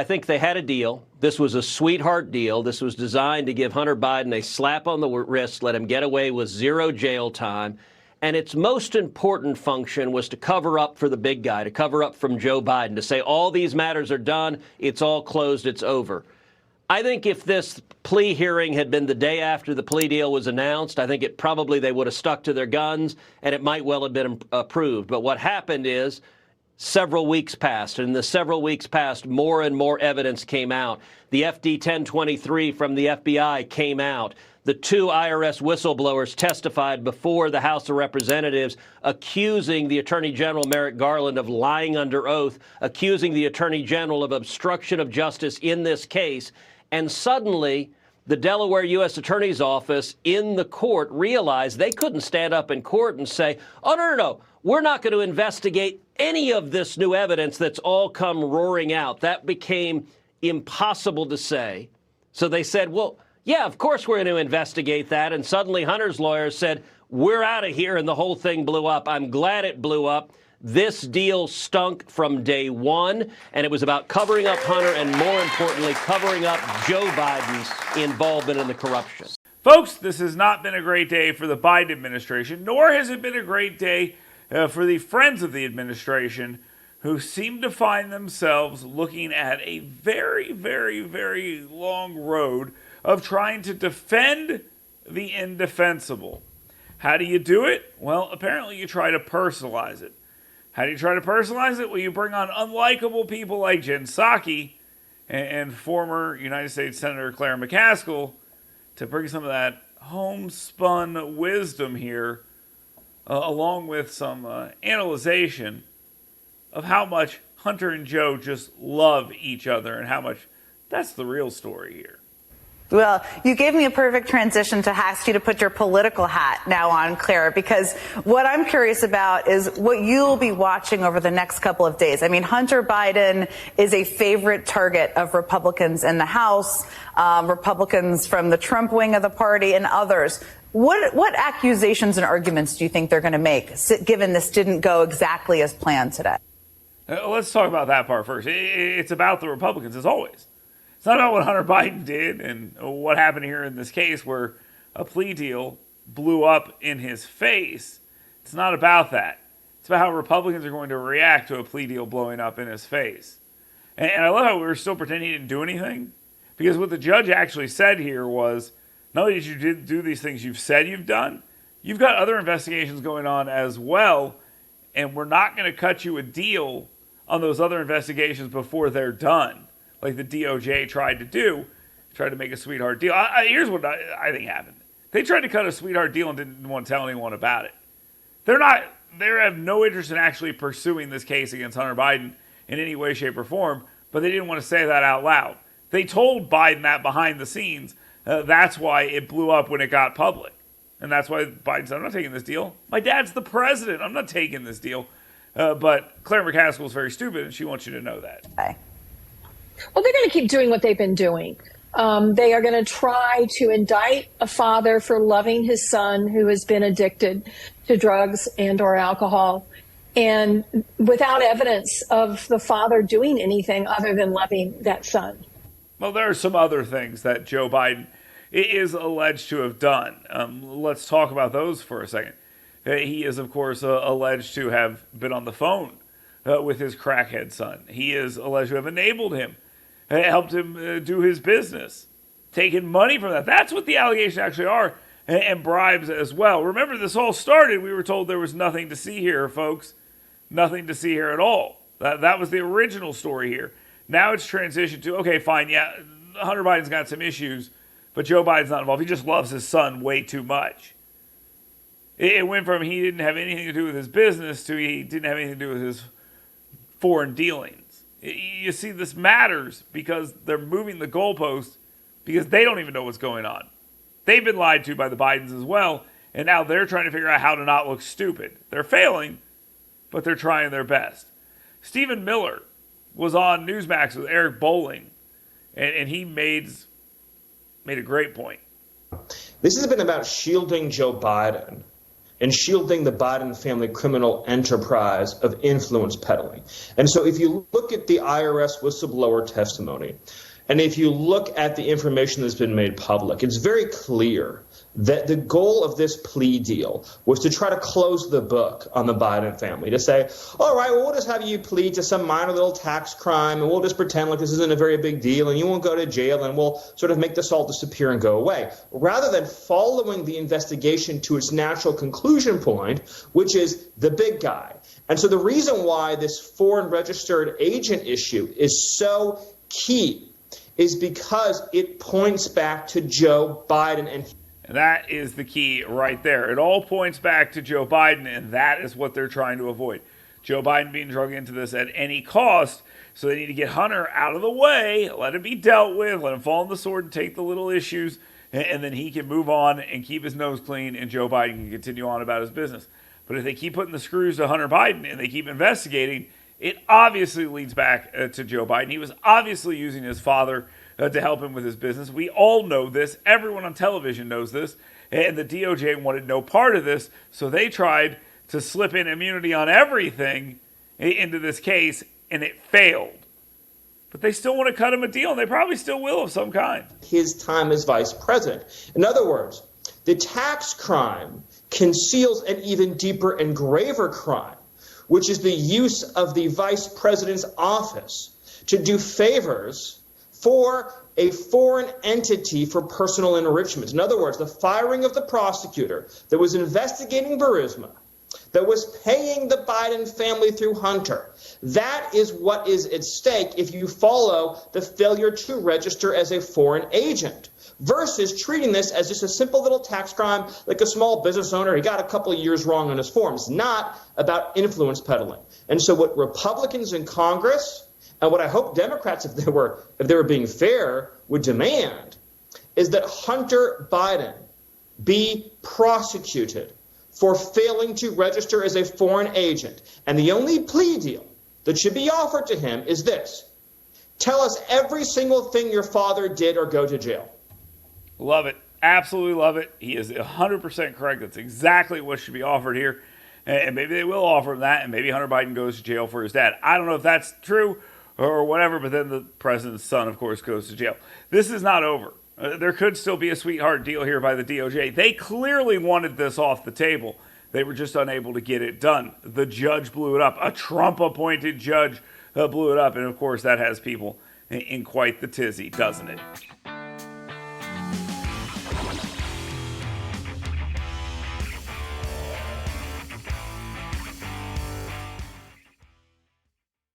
I think they had a deal. This was a sweetheart deal. This was designed to give Hunter Biden a slap on the wrist, let him get away with 0 jail time. And its most important function was to cover up for the big guy, to cover up from Joe Biden, to say all these matters are done, it's all closed, it's over. I think if this plea hearing had been the day after the plea deal was announced, I think they would have stuck to their guns and it might well have been approved. But what happened is several weeks passed, and in the several weeks passed, more and more evidence came out. The FD 1023 from the FBI came out. The 2 IRS whistleblowers testified before the House of Representatives, accusing the Attorney General Merrick Garland of lying under oath, accusing the Attorney General of obstruction of justice in this case. And suddenly, the Delaware U.S. Attorney's Office in the court realized they couldn't stand up in court and say, oh, no, we're not going to investigate any of this new evidence that's all come roaring out. That became impossible to say. So they said, well, yeah, of course we're going to investigate that. And suddenly Hunter's lawyers said, we're out of here, and the whole thing blew up. I'm glad it blew up. This deal stunk from day one, and it was about covering up Hunter and, more importantly, covering up Joe Biden's involvement in the corruption. Folks, this has not been a great day for the Biden administration, nor has it been a great day for the friends of the administration who seem to find themselves looking at a very, very, very long road of trying to defend the indefensible. How do you do it? Well, apparently you try to personalize it. How do you try to personalize it? Well, you bring on unlikable people like Jen Psaki and former United States Senator Claire McCaskill to bring some of that homespun wisdom here, along with some analyzation of how much Hunter and Joe just love each other and how much that's the real story here. Well, you gave me a perfect transition to ask you to put your political hat now on, Claire, because what I'm curious about is what you'll be watching over the next couple of days. I mean, Hunter Biden is a favorite target of Republicans in the House, Republicans from the Trump wing of the party and others. What accusations and arguments do you think they're going to make, given this didn't go exactly as planned today? Let's talk about that part first. It's about the Republicans, as always. It's not about what Hunter Biden did and what happened here in this case where a plea deal blew up in his face. It's not about that. It's about how Republicans are going to react to a plea deal blowing up in his face. And I love how we were still pretending he didn't do anything. Because what the judge actually said here was, not only did you do these things you've said you've done, you've got other investigations going on as well, and we're not going to cut you a deal on those other investigations before they're done, like the DOJ tried to do, tried to make a sweetheart deal. Here's what I think happened. They tried to cut a sweetheart deal and didn't want to tell anyone about it. They have no interest in actually pursuing this case against Hunter Biden in any way, shape, or form, but they didn't want to say that out loud. They told Biden that behind the scenes. That's why it blew up when it got public. And that's why Biden said, I'm not taking this deal. My dad's the president. I'm not taking this deal. But Claire McCaskill is very stupid, and she wants you to know that. Okay. Well, they're going to keep doing what they've been doing. They are going to try to indict a father for loving his son who has been addicted to drugs and or alcohol, and without evidence of the father doing anything other than loving that son. Well, there are some other things that Joe Biden is alleged to have done. Let's talk about those for a second. He is, of course, alleged to have been on the phone with his crackhead son. He is alleged to have enabled him, helped him do his business, taken money from that. That's what the allegations actually are, and bribes as well. Remember, this all started, we were told there was nothing to see here, folks. Nothing to see here at all. That was the original story here. Now it's transitioned to, okay, fine, yeah, Hunter Biden's got some issues, but Joe Biden's not involved. He just loves his son way too much. It went from he didn't have anything to do with his business to he didn't have anything to do with his foreign dealings. You see, this matters because they're moving the goalposts because they don't even know what's going on. They've been lied to by the Bidens as well, and now they're trying to figure out how to not look stupid. They're failing, but they're trying their best. Stephen Miller was on Newsmax with Eric Bolling, and he made a great point. This has been about shielding Joe Biden and shielding the Biden family criminal enterprise of influence peddling. And so if you look at the IRS whistleblower testimony, and if you look at the information that's been made public, it's very clear that the goal of this plea deal was to try to close the book on the Biden family, to say, all right, well, we'll just have you plead to some minor little tax crime, and we'll just pretend like this isn't a very big deal, and you won't go to jail, and we'll sort of make this all disappear and go away, rather than following the investigation to its natural conclusion point, which is the big guy. And so the reason why this foreign registered agent issue is so key is because it points back to Joe Biden. And that is the key right there. It all points back to Joe Biden, and that is what they're trying to avoid. Joe Biden being drug into this at any cost, so they need to get Hunter out of the way, let him be dealt with, let him fall on the sword and take the little issues, and then he can move on and keep his nose clean, and Joe Biden can continue on about his business. But if they keep putting the screws to Hunter Biden and they keep investigating, it obviously leads back to Joe Biden. He was obviously using his father to help him with his business. We all know this. Everyone on television knows this. And the DOJ wanted no part of this, so they tried to slip in immunity on everything into this case, and it failed. But they still want to cut him a deal, and they probably still will of some kind. His time as vice president. In other words, the tax crime conceals an even deeper and graver crime, which is the use of the vice president's office to do favors for a foreign entity for personal enrichment. In other words, the firing of the prosecutor that was investigating Burisma, that was paying the Biden family through Hunter. That is what is at stake if you follow the failure to register as a foreign agent, versus treating this as just a simple little tax crime like a small business owner. He got a couple of years wrong on his forms. Not about influence peddling. And so what Republicans in Congress, and what I hope Democrats, if they were being fair, would demand, is that Hunter Biden be prosecuted for failing to register as a foreign agent. And the only plea deal that should be offered to him is this: tell us every single thing your father did or go to jail. Love it. Absolutely love it. He is 100% correct. That's exactly what should be offered here. And maybe they will offer him that, and maybe Hunter Biden goes to jail for his dad. I don't know if that's true or whatever, but then the president's son, of course, goes to jail. This is not over. There could still be a sweetheart deal here by the DOJ. They clearly wanted this off the table. They were just unable to get it done. The judge blew it up. A Trump-appointed judge blew it up. And, of course, that has people in quite the tizzy, doesn't it?